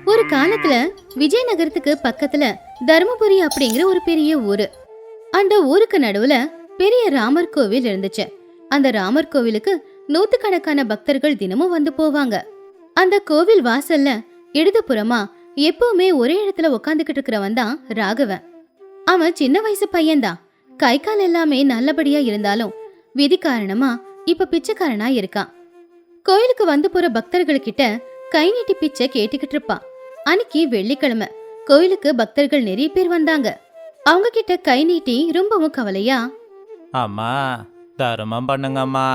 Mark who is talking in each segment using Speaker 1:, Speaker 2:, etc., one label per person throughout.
Speaker 1: ஒரு காலத்துல விஜயநகரத்துக்கு பக்கத்துல தர்மபுரி அப்படிங்கிற ஒரு பெரிய ஊரு. அந்த ஊருக்கு நடுவுல பெரிய ராமர் கோவில் இருந்துச்சு. அந்த ராமர் கோவிலுக்கு நூத்துக்கணக்கான பக்தர்கள் தினமும் வந்து போவாங்க. அந்த கோவில் வாசல்ல இடதுபுறமா எப்பவுமே ஒரே இடத்துல உக்காந்துக்கிட்டு இருக்கிறவன் தான் ராகவன். அவன் சின்ன வயசு பையன்தான். கை கால் எல்லாமே நல்லபடியா இருந்தாலும் விதி காரணமா இப்ப பிச்சைக்காரனா இருக்கான். கோயிலுக்கு வந்து போற பக்தர்கள் கிட்ட கை நீட்டி பிச்சை கேட்டுக்கிட்டு இருப்பான். அன்னைக்கு வெள்ளிக்கிழமை கோயிலுக்கு பக்தர்கள் நிறைய பேர் வந்தாங்க. அவங்க கிட்ட கை நீட்டி ரொம்பவும் கவலையா,
Speaker 2: அம்மா தர்மம் பண்ணுங்கம்மா,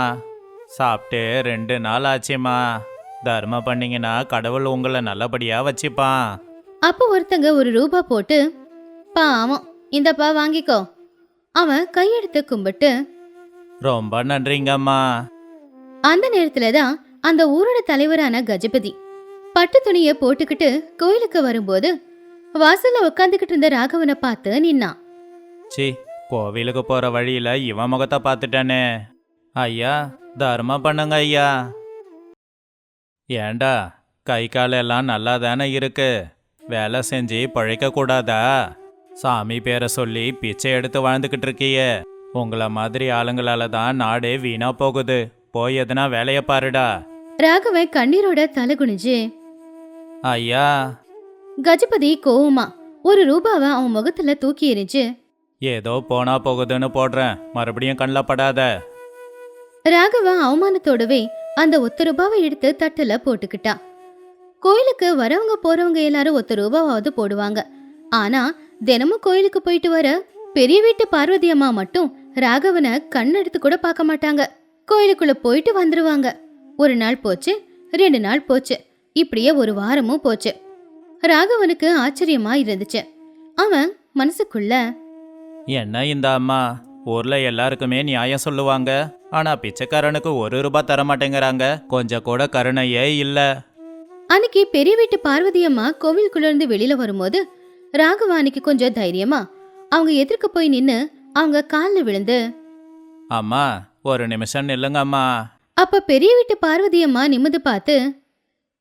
Speaker 2: சாப்பிட்டு 2 நாள் ஆச்சுமா, தர்மம் பண்ணீங்கன்னா கடவுள் உங்களை நல்லபடியா வச்சுப்பான்.
Speaker 1: அப்போ ஒருத்தங்க ஒரு ரூபா போட்டு, பாவம் இந்தப்பா வாங்கிக்கோ. அவன் கையெடுத்து கும்பிட்டு,
Speaker 2: ரொம்ப நன்றிங்கம்மா.
Speaker 1: அந்த நேரத்துலதான் அந்த ஊரோட தலைவரான கஜபதி பட்டு துணிய போட்டுக்கிட்டு கோயிலுக்கு வரும்போது வாசல்ல உட்காந்துக்கிட்டு இருந்த ராகவனை பார்த்து நின்னான்.
Speaker 2: சி, கோவிலுக்கு போற வழியில இவன் முகத்தை பார்த்துட்டானே. ஐயா தர்மம் பண்ணுங்க ஐயா. ஏண்டா கை கால் எல்லாம் நல்லா தானே இருக்கு, வேலை செஞ்சு பழைக்க கூடாதா? சாமி பேரை சொல்லி பிச்சை எடுத்து வாழ்ந்துக்கிட்டு இருக்கியே. உங்களை மாதிரி ஆளுங்களால தான் நாடே வீணா போகுது. போய் எதுனா வேலைய பாருடா.
Speaker 1: ராகவன் கண்ணீரோட தலை குனிஞ்சு,
Speaker 2: ஐயா.
Speaker 1: கஜபதி கோவமா ஒரு ரூபாவை அவன் முகத்துல தூக்கி எறிஞ்சு,
Speaker 2: ஏதோ போனா போகுதுன்னு போடுறேன், மறுபடியும் கண்ணில் படாத.
Speaker 1: ராகவன் அவமானத்தோடவே அந்த 1 ரூபாவை எடுத்து தட்டுல போட்டுக்கிட்டான். கோயிலுக்கு வரவங்க போறவங்க எல்லாரும் 1 ரூபாவாவது போடுவாங்க. ஆனா தினமும் கோயிலுக்கு போயிட்டு வர பெரிய வீட்டு பார்வதி அம்மா மட்டும் ராகவனை கண்ணெடுத்து கூட பார்க்க மாட்டாங்க. கோயிலுக்குள்ள போயிட்டு வந்துருவாங்க. 1 நாள் போச்சு, 2 நாள் போச்சு, இப்படியே 1 வாரமும் போச்சு. ராகவனுக்கு ஆச்சரியமா இருந்துச்சு. அவன் மனசுக்குள்ள,
Speaker 2: என்ன இந்த அம்மா ஊர்ல எல்லாருக்குமே நியாயம் சொல்லுவாங்க, ஆனா பிச்சைக்காரனுக்கு 1 ரூபாய் தர மாட்டேங்கிறாங்க, கொஞ்சம் கூட கருணையே இல்ல.
Speaker 1: அன்னைக்கு பெரிய வீட்டு பார்வதி அம்மா கோவிலுக்குள்ள இருந்து வெளியில வரும்போது ராகவா அன்னைக்கு கொஞ்சம் தைரியமா அவங்க எதிர்க்க போய் நின்னு அவங்க காலில் விழுந்து,
Speaker 2: அம்மா 1 நிமிஷம் நில்லுங்க அம்மா.
Speaker 1: அப்ப பெரிய வீட்டு பார்வதி அம்மா நிமிந்து பார்த்து,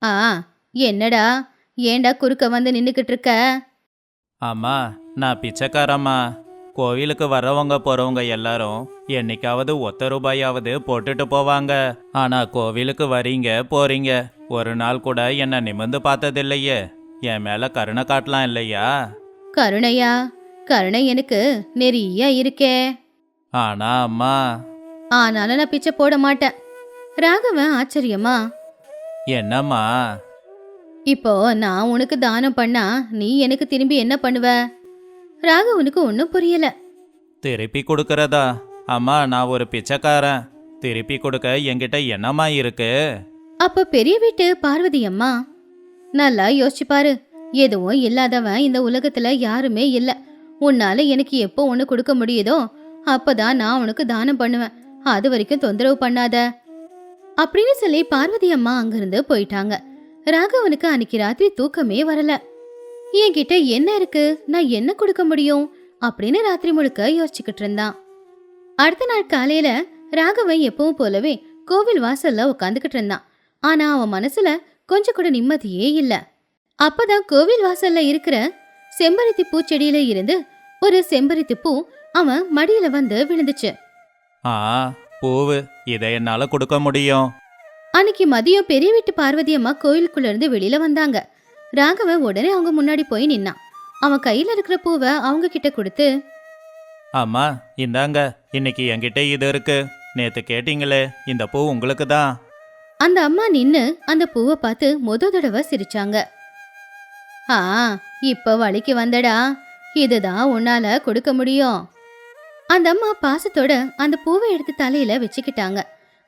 Speaker 1: ஆ என்னடா, ஏண்டா குறுக்க வந்து நின்னுக்கிட்டு இருக்க?
Speaker 2: அம்மா நான் பிச்சைக்காரம்மா. கோவிலுக்கு வர்றவங்க போறவங்க எல்லாரும் என்னைக்காவது 1 ரூபாயாவது போட்டுட்டு போவாங்க. ஆனா கோவிலுக்கு வரீங்க போறீங்க, 1 நாள் கூட என்ன நிமிந்து பார்த்ததில்லையே. என் மேல கருணை காட்டலாம் இல்லையா?
Speaker 1: கருணையா? கருணை எனக்கு நிறைய இருக்கே.
Speaker 2: ஆனா அம்மா.
Speaker 1: ஆனாலும் நான் பிச்சை போட மாட்டேன். ராகவன் ஆச்சரியமா,
Speaker 2: என்னம்மா?
Speaker 1: இப்போ நான் உனக்கு தானம் பண்ணா நீ எனக்கு திரும்பி என்ன பண்ணுவ? ராகவனுக்கு ஒன்னும் புரியல.
Speaker 2: திருப்பி கொடுக்கறதா? அம்மா நான் ஒரு பிச்சைக்காரன், திருப்பி கொடுக்க என்கிட்ட என்னம்மா இருக்கு?
Speaker 1: அப்ப பெரிய வீட்டு பார்வதி அம்மா, நல்லா யோசிச்சு பாரு, எதுவும் இல்லாதவன் இந்த உலகத்துல யாருமே இல்ல. உன்னால எனக்கு எப்போ ஒண்ணு கொடுக்க முடியுதோ அப்பதான் நான் உனக்கு தானம் பண்ணுவேன். அது வரைக்கும் தொந்தரவு பண்ணாத அப்படின்னு சொல்லி பார்வதி அம்மா அங்கிருந்து போயிட்டாங்க. ராகவனுக்கு அன்னைக்கு ராத்திரி தூக்கமே வரல. என்கிட்ட என்ன இருக்கு, நான் என்ன கொடுக்க முடியும் அப்படின்னு ராத்திரி முழுக்க யோசிச்சுக்கிட்டு இருந்தான். அடுத்த நாள் காலையில ராகவன் எப்பவும் போலவே கோவில் வாசல்ல உட்காந்துக்கிட்டு இருந்தான். ஆனா அவன் மனசுல கொஞ்சம் கூட நிம்மதியே இல்ல. அப்பதான் கோவில் வாசல்ல இருக்கிற செம்பருத்தி பூச்செடியில இருந்து ஒரு செம்பருத்தி பூ அவன் மடியில வந்து விழுந்துச்சு.
Speaker 2: ஆ பூவு, இதை என்னால கொடுக்க முடியும்.
Speaker 1: அன்னைக்கு மதியம் பெரிய வீட்டு பார்வதி அம்மா கோயிலுக்குள்ள இருந்து வெளியில வந்தாங்க. ராகவன் உடனே அவங்க முன்னாடி போய் நின்னான். அவன் கையில இருக்கிற பூவை அவங்க கிட்ட கொடுத்து,
Speaker 2: அம்மா இந்தாங்க, இன்னைக்கு என்கிட்ட இது இருக்கு. நேத்து கேட்டீங்களே, இந்த பூ உங்களுக்கு தான்.
Speaker 1: அந்த அம்மா நின்னு அந்த பூவை பார்த்து தடவை சிரிச்சாங்க. ஆ இப்ப வழிக்கு வந்தடா, இதுதான் உன்னால கொடுக்க முடியும். அந்த அம்மா பாசத்தோட அந்த பூவை எடுத்து தலையில வச்சுக்கிட்டாங்க.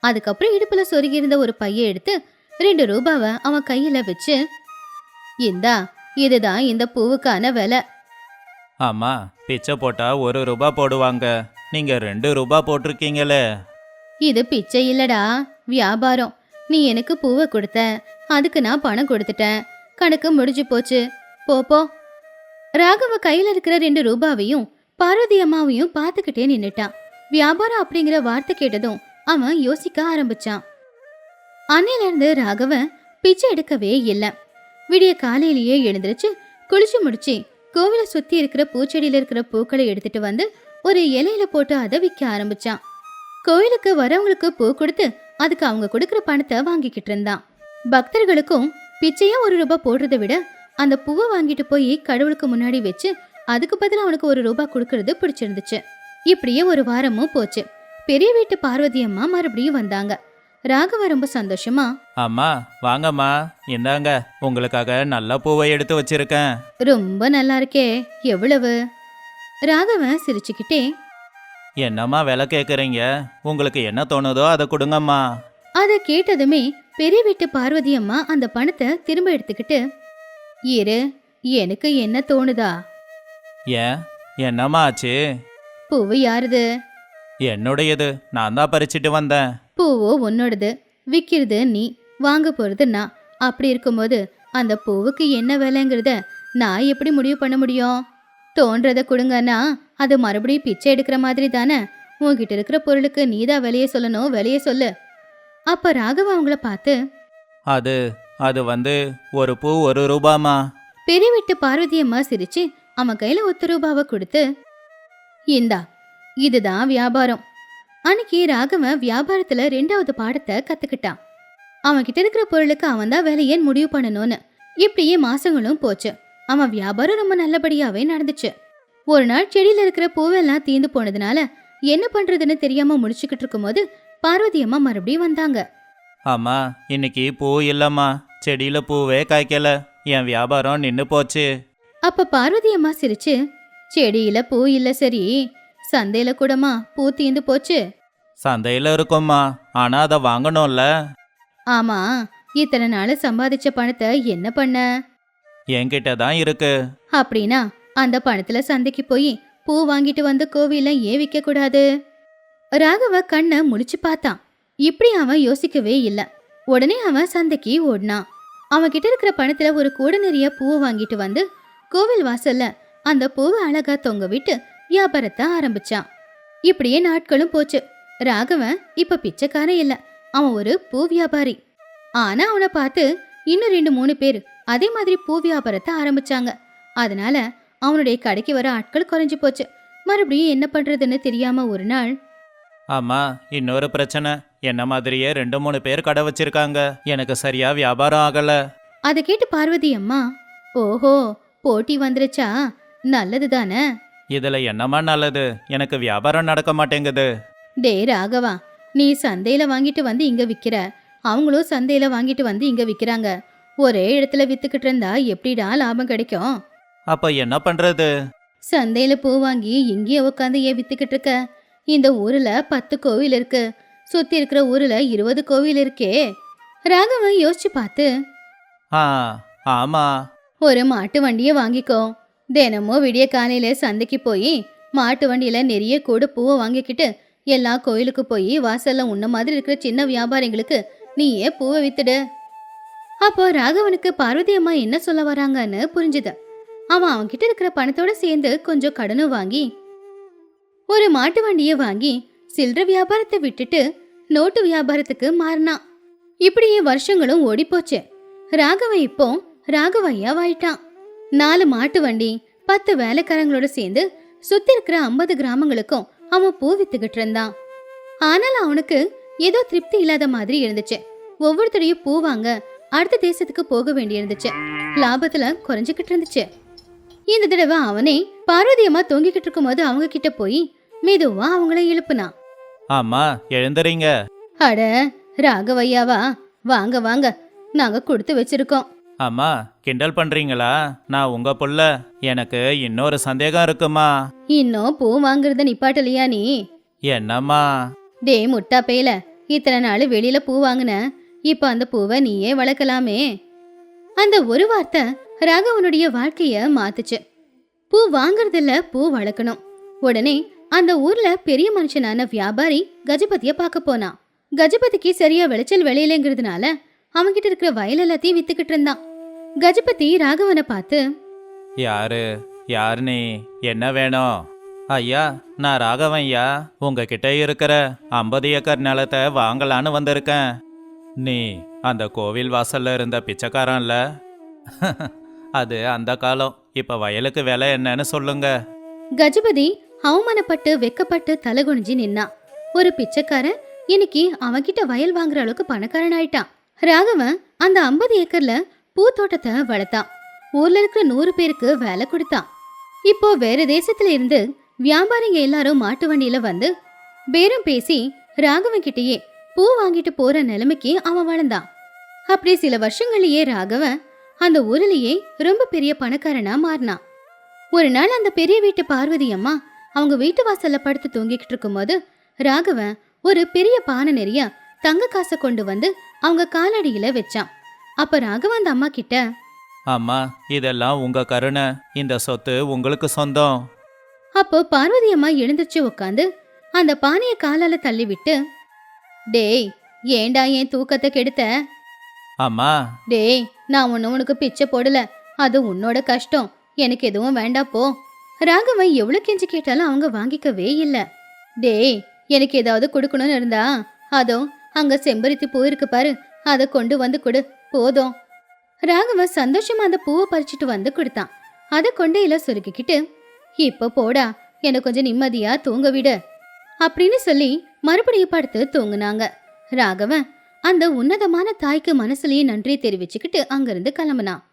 Speaker 1: அதுக்கப்புறம் இடுப்புல சொருகி இருந்த ஒரு பைய எடுத்து 2 ரூபாவை அவன் கையில வச்சு, இந்தா இதுதான் இந்த பூவுக்கான விலை.
Speaker 2: அம்மா பிச்சை போட்டா 1 ரூபாய் போடுவாங்க, நீங்க 2 ரூபாய் போட்டிருக்கீங்களே.
Speaker 1: இது பிச்சை இல்லடா, வியாபாரம். நீ எனக்கு பூவை கொடுத்த, அதுக்கு நான் பணம் கொடுத்துட்டேன், கணக்கு முடிஞ்சு போச்சு, போ. ராகவ கையில இருக்கிற 2 ரூபாவையும் பார்வதி அம்மாவையும் பார்த்துக்கிட்டே நின்னுட்டான். வியாபாரம் அப்படிங்கிற வார்த்தை கேட்டதும் அவன் யோசிக்க ஆரம்பிச்சான். அன்னையில இருந்து ராகவன் பிச்சை எடுக்கவே இல்லை. விடிய காலையிலேயே எழுந்திருச்சு குளிச்சு முடிச்சு கோவிலை சுத்தி இருக்கிற பூச்செடியில இருக்கிற பூக்களை எடுத்துட்டு வந்து ஒரு இலையில போட்டு அதை விற்க ஆரம்பிச்சான். கோயிலுக்கு வரவங்களுக்கு பூ கொடுத்து அதுக்கு அவங்க கொடுக்கற பணத்தை வாங்கிக்கிட்டு இருந்தான். பக்தர்களுக்கும் பிச்சையா ₹1 போடுறதை விட அந்த பூவை வாங்கிட்டு போய் கடவுளுக்கு முன்னாடி வச்சு அதுக்கு பதிலா அவனுக்கு ₹1 கொடுக்கறது பிடிச்சிருந்துச்சு. இப்படியே ஒரு வாரமும் போச்சு. பெரிய வீட்டு பார்வதி அம்மா மறுபடியும் வந்தாங்க. ராகவ ரொம்ப சந்தோஷமா,
Speaker 2: அம்மா வாங்கம்மா, இந்தாங்க உங்களுக்காக நல்ல பூவை எடுத்து வச்சிருக்கேன்.
Speaker 1: ரொம்ப நல்லா இருக்கே, எவ்வளவு? ராகவன் சிரிச்சுக்கிட்டே,
Speaker 2: என்னம்மா விலை கேட்குறீங்க? உங்களுக்கு என்ன தோணுதோ அதை கொடுங்கம்மா.
Speaker 1: அதை கேட்டதுமே பெரிய வீட்டு பார்வதி அம்மா அந்த பணத்தை திரும்ப எடுத்துக்கிட்டு, இரு, எனக்கு என்ன தோணுதா?
Speaker 2: ஏன், என்னம்மா ஆச்சு?
Speaker 1: பூவு யாருது?
Speaker 2: என்னுடையது, நான் தான் பறிச்சிட்டு வந்தேன்.
Speaker 1: பூவோ உன்னோடது, விக்கிறது நீ, வாங்க போறது நான். அப்படி இருக்கும்போது அந்த பூவுக்கு என்ன விலைங்கிறத நான் எப்படி முடிவு பண்ண முடியும்? தோன்றத கொடுங்கன்னா அது மறுபடியும் பிச்சை எடுக்கிற மாதிரி தானே. உன்கிட்ட இருக்கிற பொருளுக்கு நீதான் விலைய சொல்லணும், விலைய சொல்லு. அப்ப ராகவ அவங்கள பார்த்து,
Speaker 2: அது அது வந்து ஒரு பூ ₹1.
Speaker 1: பெரிய வீட்டு பார்வதி அம்மா சிரிச்சு அவன் கையில ₹1 கொடுத்து, இந்தா, இதுதான் வியாபாரம். அன்னைக்கு ராகவன் வியாபாரத்துல 2வது பாடத்தை கத்துக்கிட்டான். அவன் கிட்ட இருக்கிற பொருளுக்கு அவன் தான் விலையை முடிவு பண்ணணும்னு. இப்படியே மாசங்களும் போச்சு. அவன் வியாபாரம் ரொம்ப நல்லபடியாவே நடந்துச்சு. ஒரு நாள் செடியில இருக்கிற பூவெல்லாம் தீந்து போனதுனால என்ன பண்றதுன்னு தெரியாம முடிச்சுக்கிட்டு இருக்கும்போது பார்வதி அம்மா மறுபடியும் வந்தாங்க.
Speaker 2: அம்மா, இன்னைக்கு பூ இல்லம்மா, செடியில பூவே காய்க்கல, என் வியாபாரம் நின்னு போச்சு.
Speaker 1: அப்ப பார்வதி அம்மா சிரிச்சு, செடியில பூ இல்ல சரி, சந்தையில கூடமா பூ தீந்து போச்சு?
Speaker 2: சந்தையில இருக்கும்மா, ஆனா அதை வாங்கணும்ல.
Speaker 1: ஆமா, இத்தனை நாள் சம்பாதிச்ச பணத்தை என்ன பண்ண?
Speaker 2: என்கிட்ட தான் இருக்கு.
Speaker 1: அப்படின்னா அந்த பணத்துல சந்தைக்கு போய் பூ வாங்கிட்டு வந்து கோவில ஏன் விற்க கூடாது? ராகவ கண்ணை முழிச்சு பார்த்தான். இப்படி அவன் யோசிக்கவே இல்ல. உடனே அவன் சந்தைக்கு ஓடினான். அவன் கிட்ட இருக்கிற பணத்துல ஒரு கூட நிறைய பூவை வாங்கிட்டு வந்து கோவில் வாசல்ல அந்த பூவை அழகா தொங்க விட்டு வியாபாரத்தை ஆரம்பிச்சான். இப்படியே நாட்களும் போச்சு. ராகவன் இப்ப பிச்சைக்காரன் இல்ல, அவன் ஒரு பூ வியாபாரி. ஆனா அவனை பார்த்து இன்னும் 2-3 பேர் அதே மாதிரி பூ வியாபாரத்தை ஆரம்பிச்சாங்க. அதனால அவனுடைய கடைக்கு வர ஆட்கள் குறைஞ்சு போச்சு. மறுபடியும் என்ன பண்றதுன்னு தெரியாம ஒரு நாள்,
Speaker 2: ஆமா, இன்னொரு பிரச்சனை. என்ன மாதிரியே 2-3 பேர் கடை வச்சிருக்காங்க. எனக்கு சரியா வியாபாரம் ஆகல.
Speaker 1: அதை கேட்டு பார்வதி அம்மா, ஓஹோ, போட்டி வந்துருச்சா? நல்லது தானே.
Speaker 2: இதுல என்னம்மா நல்லது? எனக்கு வியாபாரம் நடக்க மாட்டேங்குது.
Speaker 1: டே ராகவா, நீ சந்தையில வாங்கிட்டு வந்து இங்க விக்கிற, அவங்களும் சந்தையில வாங்கிட்டு வந்து இங்க விக்கிறாங்க. ஒரே இடத்துல வித்துக்கிட்டு இருந்தா எப்படிடா லாபம் கிடைக்கும்?
Speaker 2: அப்ப என்ன பண்றது?
Speaker 1: சந்தையில பூ வாங்கி இங்கேயே உட்காந்து ஏன் வித்துக்கிட்டு இருக்க? இந்த ஊர்ல 10 கோவில் இருக்கு, சுத்தி இருக்கிற ஊர்ல 20 கோவில் இருக்கே. ராகவன் யோசிச்சு பார்த்து,
Speaker 2: ஆ, ஆமா.
Speaker 1: ஒரு மாட்டு வண்டியை வாங்கிக்கோ. தினமும் விடிய காலையில சந்தைக்கு போய் மாட்டு வண்டியில நிறைய கூட பூவை வாங்கிக்கிட்டு எல்லா கோயிலுக்கு போய் வாசல்ல உன்ன மாதிரி இருக்கிற சின்ன வியாபாரிங்களுக்கு நீயே பூவை வித்துடு. அப்போ ராகவனுக்கு பார்வதி அம்மா என்ன சொல்ல வராங்கன்னு புரிஞ்சுது. அவன் அவன்கிட்ட இருக்கிற பணத்தோட சேர்ந்து கொஞ்சம் கடனும் வாங்கி ஒரு மாட்டு வண்டியை வாங்கி சில்லற வியாபாரத்தை விட்டுட்டு நோட்டு வியாபாரத்துக்கு மாறினான். இப்படியே வருஷங்களும் ஓடி போச்சு. ராகவன் இப்போ ராகவையாவாயிட்டான். 4 மாட்டு வண்டி, 10 வேலைக்காரங்களோட சேர்ந்து சுத்தி இருக்கிற 50 கிராமங்களுக்கும் அவன் பூ வித்துக்கிட்டு இருந்தான். ஆனால் அவனுக்கு ஏதோ திருப்தி இல்லாத மாதிரி இருந்துச்சு. ஒவ்வொருத்தரையும் பூ வாங்க அடுத்த தேசத்துக்கு போக வேண்டி இருந்துச்சு. லாபத்துல குறைஞ்சுக்கிட்டு இருந்துச்சு. இந்த தடவை அவனே பார்வதி அம்மா தூங்கிக்கிட்டு இருக்கும் போது அவங்க கிட்ட போய் மெதுவா அவங்கள எழுப்புனான்.
Speaker 2: ஆமா, எழுந்துறீங்க.
Speaker 1: அட ராகவையாவா, வாங்க வாங்க, நாங்க கொடுத்து வச்சிருக்கோம்.
Speaker 2: அம்மா, கிண்டல் பண்றீங்களா? நான் உங்க புள்ள. எனக்கு இன்னொரு சந்தேகம் இருக்குமா.
Speaker 1: இன்னும் பூ வாங்குறத நிப்பாட்டலையா நீ?
Speaker 2: என்னம்மா?
Speaker 1: டே முட்டா பேல, இத்தனை நாள் வெளியில பூ வாங்கின, இப்ப அந்த பூவை நீயே வளர்க்கலாமே. அந்த ஒரு வார்த்தை ராகவனுடைய வாழ்க்கைய மாத்துச்சு. பூ வாங்குறதில்ல, பூ வளர்க்கணும். உடனே அந்த ஊர்ல பெரிய மனுஷனான வியாபாரி கஜபதிய பார்க்க போனான். கஜபதிக்கு சரியா விளைச்சல் விளையலைங்கிறதுனால அவன்கிட்ட இருக்கிற வயல் எல்லாத்தையும் வித்துக்கிட்டு இருந்தான். கஜபதி ராகவனை பார்த்து,
Speaker 2: யார் நீ? என்ன வேணும்? ஐயா, நான் ராகவன் ஐயா. உங்ககிட்ட இருக்கிற 50 ஏக்கர் நிலத்தை வாங்கலான்னு வந்திருக்கேன். நீ அந்த கோவில் வாசல்ல இருந்த பிச்சைக்காரன்ல? அது அந்த காலம். இப்ப வயலுக்கு விலை என்னன்னு சொல்லுங்க.
Speaker 1: கஜபதி அவமானப்பட்டு வெக்கப்பட்டு தலகுனிஞ்சு நின்னான். ஒரு பிச்சைக்காரன் இன்னைக்கு அவன்கிட்ட வயல் வாங்குற அளவுக்கு பணக்காரன் ஆயிட்டான். ராகவன் அந்த 50 ஏக்கர்ல பூத்தோட்டத்தை வளர்த்தான். ஊர்ல இருக்கிற 100 பேருக்கு வேலை கொடுத்தான். இப்போ வேற தேசத்துல இருந்து வியாபாரிங்க எல்லாரும் மாட்டு வண்டியில வந்து பேரம் பேசி ராகவன் கிட்டயே பூ வாங்கிட்டு போற நிலைமைக்கு அவன் வளர்ந்தான். அப்படி சில வருஷங்களையே ராகவன் அந்த ஊர்லயே ரொம்ப பெரிய பணக்காரனா மாறினான். ஒரு நாள் அந்த பெரிய வீட்டு பார்வதி அம்மா அவங்க வீட்டு வாசல்ல படுத்து தூங்கிக்கிட்டு இருக்கும்போது ராகவன் ஒரு பெரிய பானை நிறைய தங்க காசை கொண்டு வந்து அவங்க காலடியில வச்சான். அப்ப ராகவன் அந்த அம்மா கிட்ட,
Speaker 2: அம்மா, இதெல்லாம் உங்க கருணை. இந்த சொத்து உங்களுக்கு சொந்தம்.
Speaker 1: அப்போ பார்வதி அம்மா எழுந்திருச்சு உட்காந்து அந்த பானையை காலால தள்ளி விட்டு, டேய், ஏண்டா என் தூக்கத்தை கெடுத்த?
Speaker 2: அம்மா,
Speaker 1: டேய், நான் உனக்கு பிச்சை போடல, அது உன்னோட கஷ்டம், எனக்கு எதுவும் வேண்டாம் போ. ராகவன் எவ்வளவு கெஞ்சி கேட்டாலும் அவங்க வாங்கிக்கவே இல்ல. டேய், எனக்கு ஏதாவது கொடுக்கணும்னு இருந்தா அதோ அங்க செம்பருத்தி பூ இருக்கு பாரு, அதை கொண்டு வந்து கொடு, போதும். ராகவன் சந்தோஷமா அந்த பூவை பறிச்சுட்டு வந்து கொடுத்தான். அதை கொண்டையில சுருக்கிக்கிட்டு, இப்ப போடா, எனக்கு கொஞ்சம் நிம்மதியா தூங்க விடு அப்படின்னு சொல்லி மறுபடியும் படுத்து தூங்குனாங்க. ராகவன் அந்த உன்னதமான தாய்க்கு மனசுலயே நன்றி தெரிவிச்சுக்கிட்டு அங்கிருந்து கிளம்புனான்.